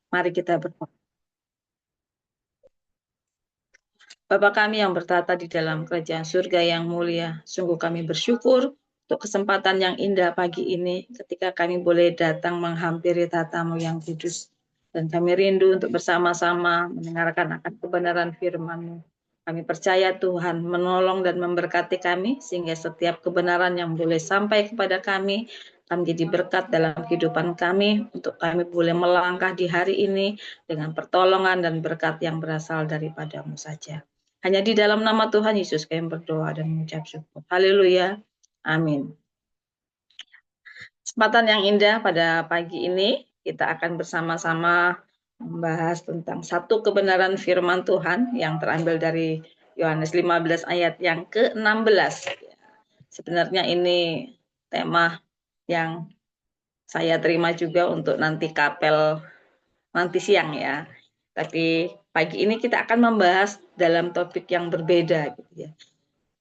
Mari kita berdoa. Bapa kami yang bertata di dalam kerajaan surga yang mulia, sungguh kami bersyukur untuk kesempatan yang indah pagi ini ketika kami boleh datang menghampiri tatamu yang kudus. Dan kami rindu untuk bersama-sama mendengarkan akan kebenaran firman-Mu. Kami percaya Tuhan menolong dan memberkati kami sehingga setiap kebenaran yang boleh sampai kepada kami jadi berkat dalam kehidupan kami untuk kami boleh melangkah di hari ini dengan pertolongan dan berkat yang berasal daripada-Mu saja. Hanya di dalam nama Tuhan Yesus kami berdoa dan mengucap syukur. Haleluya. Amin. Kesempatan yang indah pada pagi ini kita akan bersama-sama membahas tentang satu kebenaran firman Tuhan yang terambil dari Yohanes 15 ayat yang ke-16. Sebenarnya ini tema yang saya terima juga untuk nanti kapel nanti siang ya. Tapi pagi ini kita akan membahas dalam topik yang berbeda gitu ya.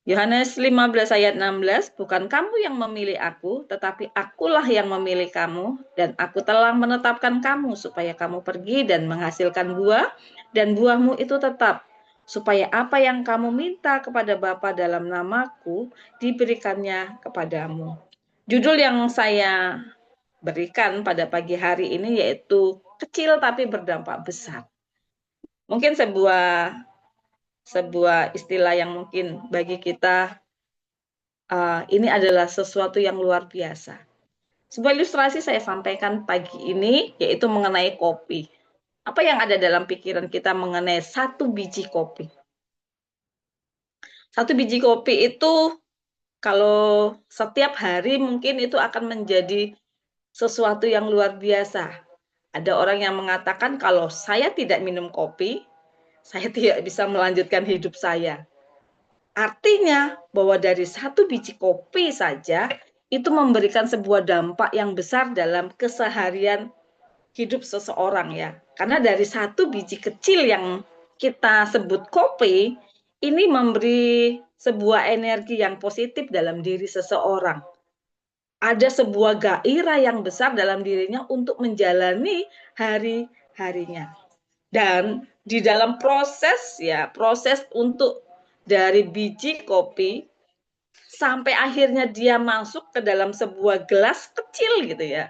Yohanes 15 ayat 16, bukan kamu yang memilih aku, tetapi akulah yang memilih kamu, dan aku telah menetapkan kamu supaya kamu pergi dan menghasilkan buah, dan buahmu itu tetap, supaya apa yang kamu minta kepada Bapa dalam namaku, diberikannya kepadamu. Judul yang saya berikan pada pagi hari ini yaitu kecil tapi berdampak besar. Mungkin sebuah istilah yang mungkin bagi kita ini adalah sesuatu yang luar biasa. Sebuah ilustrasi saya sampaikan pagi ini yaitu mengenai kopi. Apa yang ada dalam pikiran kita mengenai satu biji kopi? Satu biji kopi itu kalau setiap hari mungkin itu akan menjadi sesuatu yang luar biasa. Ada orang yang mengatakan kalau saya tidak minum kopi, saya tidak bisa melanjutkan hidup saya. Artinya bahwa dari satu biji kopi saja itu memberikan sebuah dampak yang besar dalam keseharian hidup seseorang ya. Karena dari satu biji kecil yang kita sebut kopi, ini memberi sebuah energi yang positif dalam diri seseorang. Ada sebuah gairah yang besar dalam dirinya untuk menjalani hari-harinya. Dan di dalam proses untuk dari biji kopi sampai akhirnya dia masuk ke dalam sebuah gelas kecil gitu ya.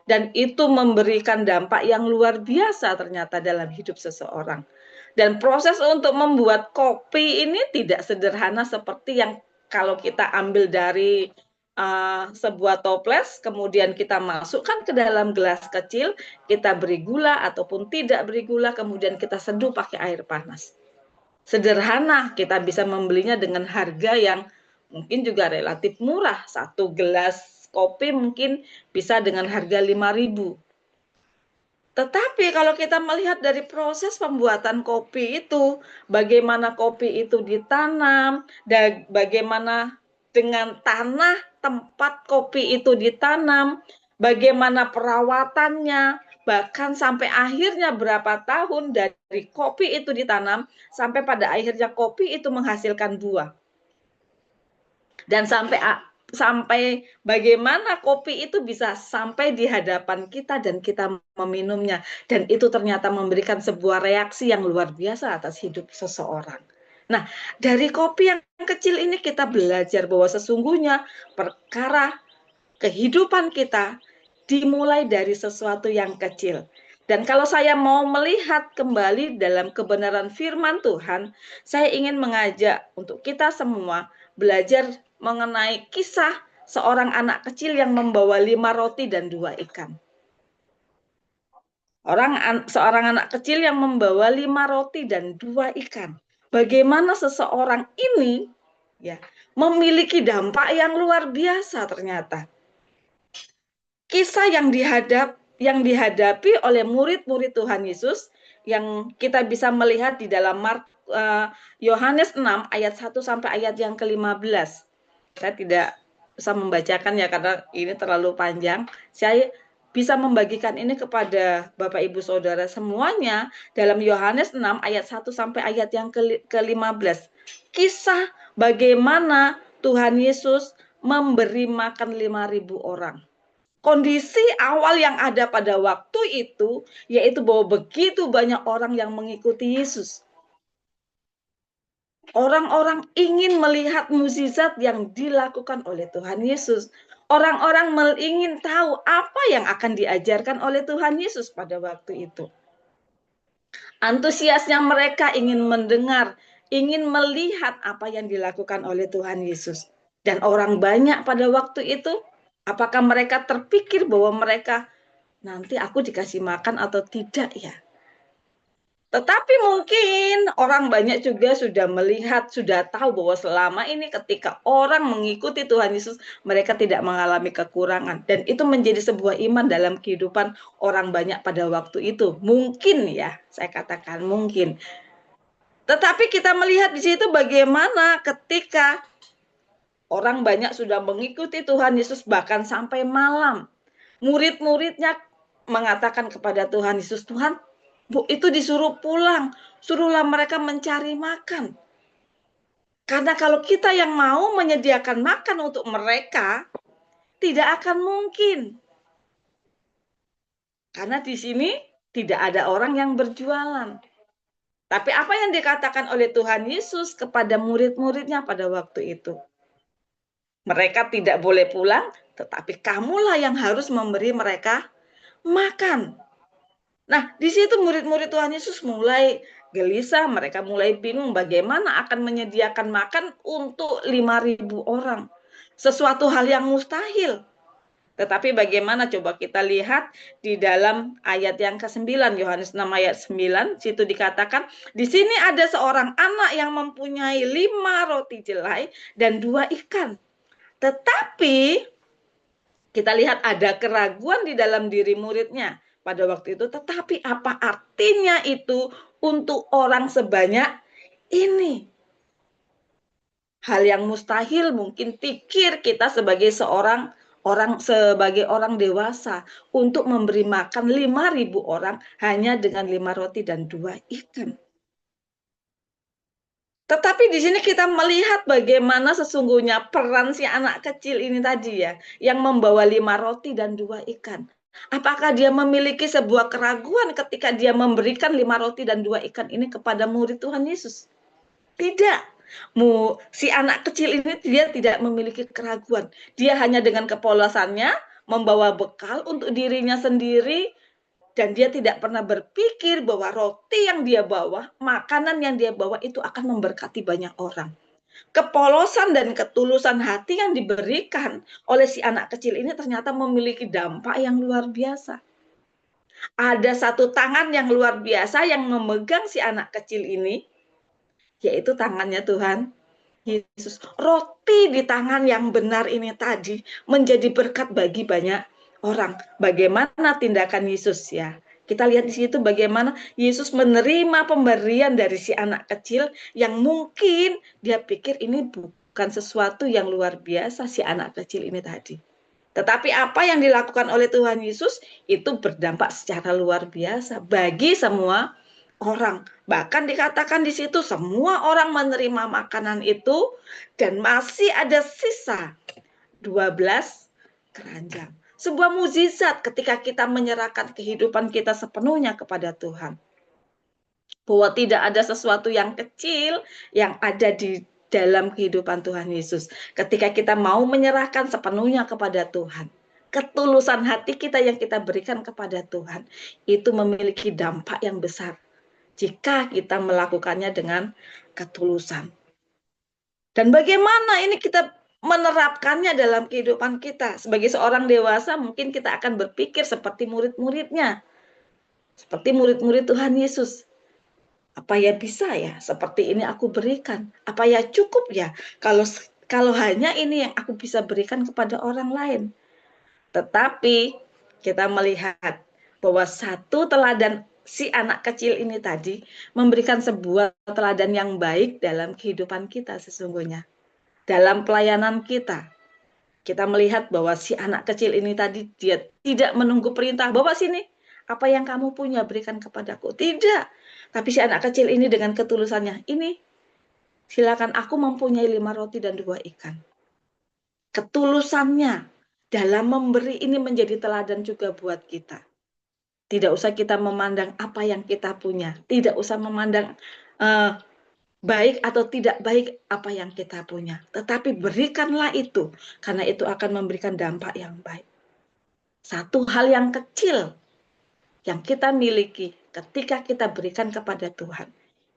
Dan itu memberikan dampak yang luar biasa ternyata dalam hidup seseorang. Dan proses untuk membuat kopi ini tidak sederhana seperti yang kalau kita ambil dari sebuah toples, kemudian kita masukkan ke dalam gelas kecil, kita beri gula ataupun tidak beri gula, kemudian kita seduh pakai air panas. Sederhana, kita bisa membelinya dengan harga yang mungkin juga relatif murah. Satu gelas kopi mungkin bisa dengan harga 5.000. Tetapi kalau kita melihat dari proses pembuatan kopi itu, bagaimana kopi itu ditanam, dan bagaimana dengan tanah tempat kopi itu ditanam, bagaimana perawatannya, bahkan sampai akhirnya berapa tahun dari kopi itu ditanam, sampai pada akhirnya kopi itu menghasilkan buah. Dan sampai bagaimana kopi itu bisa sampai di hadapan kita dan kita meminumnya. Dan itu ternyata memberikan sebuah reaksi yang luar biasa atas hidup seseorang. Nah, dari kopi yang kecil ini kita belajar bahwa sesungguhnya perkara kehidupan kita dimulai dari sesuatu yang kecil. Dan kalau saya mau melihat kembali dalam kebenaran firman Tuhan, saya ingin mengajak untuk kita semua belajar mengenai kisah seorang anak kecil yang membawa 5 roti dan 2 ikan. Seorang anak kecil yang membawa 5 roti dan 2 ikan. Bagaimana seseorang ini ya memiliki dampak yang luar biasa ternyata. Kisah yang dihadapi oleh murid-murid Tuhan Yesus yang kita bisa melihat di dalam Yohanes 6 ayat 1 sampai ayat yang ke-15. Saya tidak bisa membacakan ya karena ini terlalu panjang. Saya bisa membagikan ini kepada Bapak Ibu Saudara semuanya dalam Yohanes 6 ayat 1 sampai ayat yang ke-15. Kisah bagaimana Tuhan Yesus memberi makan 5.000 orang. Kondisi awal yang ada pada waktu itu, yaitu bahwa begitu banyak orang yang mengikuti Yesus. Orang-orang ingin melihat mukjizat yang dilakukan oleh Tuhan Yesus. Orang-orang ingin tahu apa yang akan diajarkan oleh Tuhan Yesus pada waktu itu. Antusiasnya mereka ingin mendengar, ingin melihat apa yang dilakukan oleh Tuhan Yesus. Dan orang banyak pada waktu itu, apakah mereka terpikir bahwa mereka nanti aku dikasih makan atau tidak ya? Tetapi mungkin orang banyak juga sudah melihat, sudah tahu bahwa selama ini ketika orang mengikuti Tuhan Yesus, mereka tidak mengalami kekurangan. Dan itu menjadi sebuah iman dalam kehidupan orang banyak pada waktu itu. Mungkin ya, saya katakan mungkin. Tetapi kita melihat di situ bagaimana ketika orang banyak sudah mengikuti Tuhan Yesus bahkan sampai malam. Murid-muridnya mengatakan kepada Tuhan Yesus, Tuhan, Bu, itu disuruh pulang, suruhlah mereka mencari makan. Karena kalau kita yang mau menyediakan makan untuk mereka, tidak akan mungkin. Karena di sini tidak ada orang yang berjualan. Tapi apa yang dikatakan oleh Tuhan Yesus kepada murid-muridnya pada waktu itu? Mereka tidak boleh pulang, tetapi kamulah yang harus memberi mereka makan. Nah, di situ murid-murid Tuhan Yesus mulai gelisah, mereka mulai bingung bagaimana akan menyediakan makan untuk 5.000 orang. Sesuatu hal yang mustahil. Tetapi bagaimana coba kita lihat di dalam ayat yang ke-9, Yohanes 6 ayat 9, situ dikatakan, di sini ada seorang anak yang mempunyai 5 roti jelai dan 2 ikan. Tetapi kita lihat ada keraguan di dalam diri muridnya pada waktu itu. Tetapi apa artinya itu untuk orang sebanyak ini? Hal yang mustahil mungkin pikir kita sebagai sebagai orang dewasa untuk memberi makan 5.000 orang hanya dengan 5 roti dan 2 ikan. Tetapi di sini kita melihat bagaimana sesungguhnya peran si anak kecil ini tadi ya, yang membawa 5 roti dan 2 ikan. Apakah dia memiliki sebuah keraguan ketika dia memberikan 5 roti dan 2 ikan ini kepada murid Tuhan Yesus? Tidak. Si anak kecil ini dia tidak memiliki keraguan. Dia hanya dengan kepolosannya membawa bekal untuk dirinya sendiri, dan dia tidak pernah berpikir bahwa roti yang dia bawa, makanan yang dia bawa itu akan memberkati banyak orang. Kepolosan dan ketulusan hati yang diberikan oleh si anak kecil ini ternyata memiliki dampak yang luar biasa. Ada satu tangan yang luar biasa yang memegang si anak kecil ini, yaitu tangannya Tuhan Yesus. Roti di tangan yang benar ini tadi menjadi berkat bagi banyak orang. Bagaimana tindakan Yesus ya? Kita lihat di situ bagaimana Yesus menerima pemberian dari si anak kecil yang mungkin dia pikir ini bukan sesuatu yang luar biasa si anak kecil ini tadi. Tetapi apa yang dilakukan oleh Tuhan Yesus itu berdampak secara luar biasa bagi semua orang. Bahkan dikatakan di situ semua orang menerima makanan itu dan masih ada sisa 12 keranjang. Sebuah mukjizat ketika kita menyerahkan kehidupan kita sepenuhnya kepada Tuhan. Bahwa tidak ada sesuatu yang kecil yang ada di dalam kehidupan Tuhan Yesus. Ketika kita mau menyerahkan sepenuhnya kepada Tuhan, ketulusan hati kita yang kita berikan kepada Tuhan, itu memiliki dampak yang besar jika kita melakukannya dengan ketulusan. Dan bagaimana ini kita menerapkannya dalam kehidupan kita? Sebagai seorang dewasa, mungkin kita akan berpikir seperti murid-muridnya, seperti murid-murid Tuhan Yesus. Apa ya bisa ya seperti ini aku berikan? Apa ya cukup ya kalau hanya ini yang aku bisa berikan kepada orang lain? Tetapi kita melihat bahwa satu teladan si anak kecil ini tadi memberikan sebuah teladan yang baik dalam kehidupan kita sesungguhnya. Dalam pelayanan kita, kita melihat bahwa si anak kecil ini tadi dia tidak menunggu perintah, bawa sini, apa yang kamu punya berikan kepadaku. Tidak. Tapi si anak kecil ini dengan ketulusannya, ini silakan, aku mempunyai 5 roti dan 2 ikan. Ketulusannya dalam memberi ini menjadi teladan juga buat kita. Tidak usah kita memandang apa yang kita punya, tidak usah memandang baik atau tidak baik apa yang kita punya, tetapi berikanlah itu, karena itu akan memberikan dampak yang baik. Satu hal yang kecil yang kita miliki ketika kita berikan kepada Tuhan,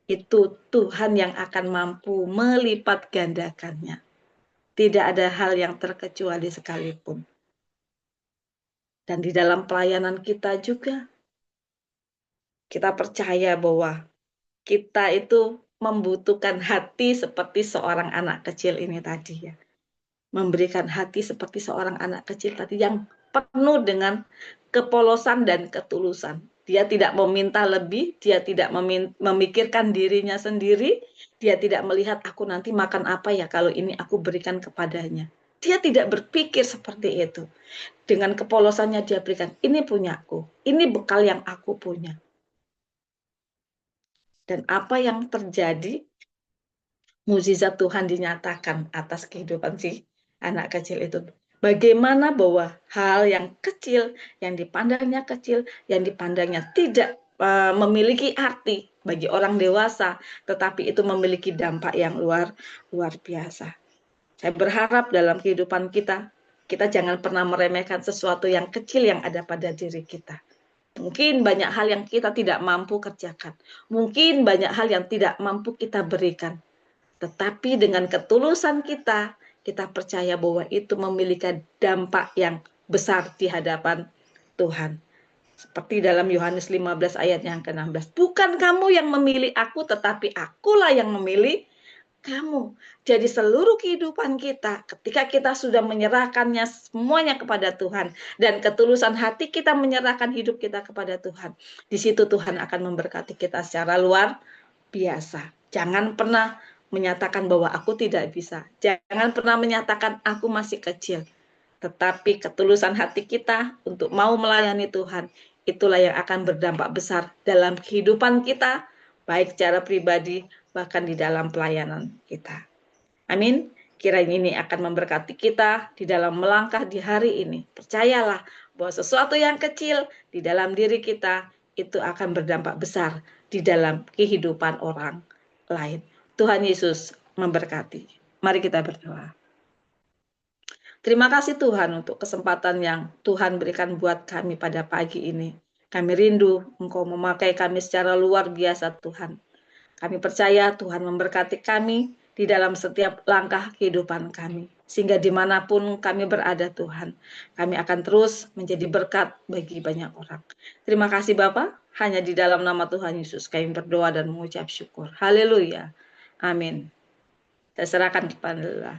itu Tuhan yang akan mampu melipat gandakannya. Tidak ada hal yang terkecuali sekalipun. Dan di dalam pelayanan kita juga, kita percaya bahwa kita itu membutuhkan hati seperti seorang anak kecil ini tadi ya. Memberikan hati seperti seorang anak kecil tadi yang penuh dengan kepolosan dan ketulusan. Dia tidak meminta lebih, dia tidak memikirkan dirinya sendiri, dia tidak melihat aku nanti makan apa ya kalau ini aku berikan kepadanya. Dia tidak berpikir seperti itu. Dengan kepolosannya dia berikan, ini punyaku, ini bekal yang aku punya. Dan apa yang terjadi, mukjizat Tuhan dinyatakan atas kehidupan si anak kecil itu. Bagaimana bahwa hal yang kecil, yang dipandangnya kecil, yang dipandangnya tidak memiliki arti bagi orang dewasa, tetapi itu memiliki dampak yang luar biasa. Saya berharap dalam kehidupan kita, kita jangan pernah meremehkan sesuatu yang kecil yang ada pada diri kita. Mungkin banyak hal yang kita tidak mampu kerjakan. Mungkin banyak hal yang tidak mampu kita berikan. Tetapi dengan ketulusan kita, kita percaya bahwa itu memiliki dampak yang besar di hadapan Tuhan. Seperti dalam Yohanes 15 ayat yang ke-16. Bukan kamu yang memilih aku, tetapi akulah yang memilih kamu. Jadi seluruh kehidupan kita, ketika kita sudah menyerahkannya semuanya kepada Tuhan, dan ketulusan hati kita menyerahkan hidup kita kepada Tuhan, di situ Tuhan akan memberkati kita secara luar biasa. Jangan pernah menyatakan bahwa aku tidak bisa. Jangan pernah menyatakan aku masih kecil. Tetapi ketulusan hati kita untuk mau melayani Tuhan, itulah yang akan berdampak besar dalam kehidupan kita, baik secara pribadi, bahkan di dalam pelayanan kita. Amin. Kiranya ini akan memberkati kita di dalam melangkah di hari ini. Percayalah bahwa sesuatu yang kecil di dalam diri kita itu akan berdampak besar di dalam kehidupan orang lain. Tuhan Yesus memberkati. Mari kita berdoa. Terima kasih Tuhan untuk kesempatan yang Tuhan berikan buat kami pada pagi ini. Kami rindu Engkau memakai kami secara luar biasa Tuhan. Kami percaya Tuhan memberkati kami di dalam setiap langkah kehidupan kami. Sehingga dimanapun kami berada Tuhan, kami akan terus menjadi berkat bagi banyak orang. Terima kasih Bapa, hanya di dalam nama Tuhan Yesus kami berdoa dan mengucap syukur. Haleluya. Amin. Saya serahkan kepada Allah.